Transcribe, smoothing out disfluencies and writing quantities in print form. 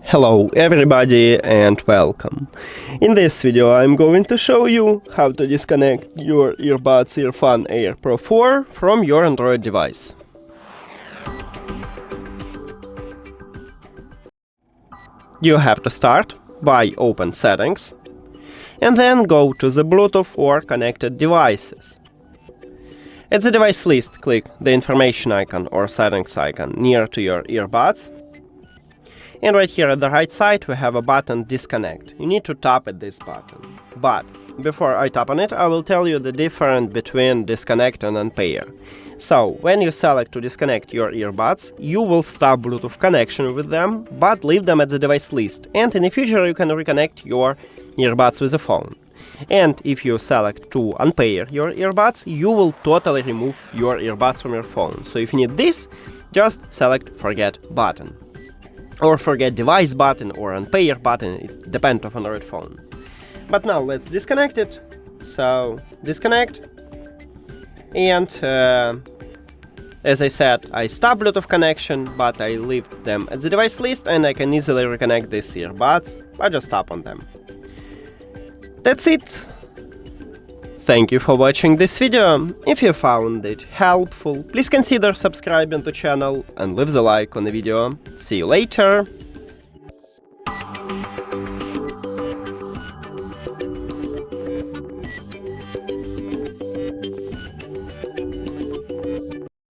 Hello everybody and welcome. In this video I'm going to show you how to disconnect your earbuds EARFUN Air Pro 4 from your Android device. You have to start by open Settings and then go to the Bluetooth or connected devices. At the device list, click the information icon or settings icon near to your earbuds. And right here at the right side we have a button Disconnect. You need to tap at this button. But before I tap on it, I will tell you the difference between disconnect and unpair. So when you select to disconnect your earbuds, you will stop Bluetooth connection with them, but leave them at the device list. And in the future you can reconnect your earbuds with a phone. And if you select to unpair your earbuds, you will totally remove your earbuds from your phone. So if you need this, just select Forget button. Or Forget Device button or Unpair button, it depends on Android phone. But now let's disconnect it. So disconnect. And as I said, I stop Bluetooth connection, but I leave them at the device list and I can easily reconnect these earbuds. I just tap on them. That's it. Thank you for watching this video. If you found it helpful, please consider subscribing to the channel and leave the like on the video. See you later!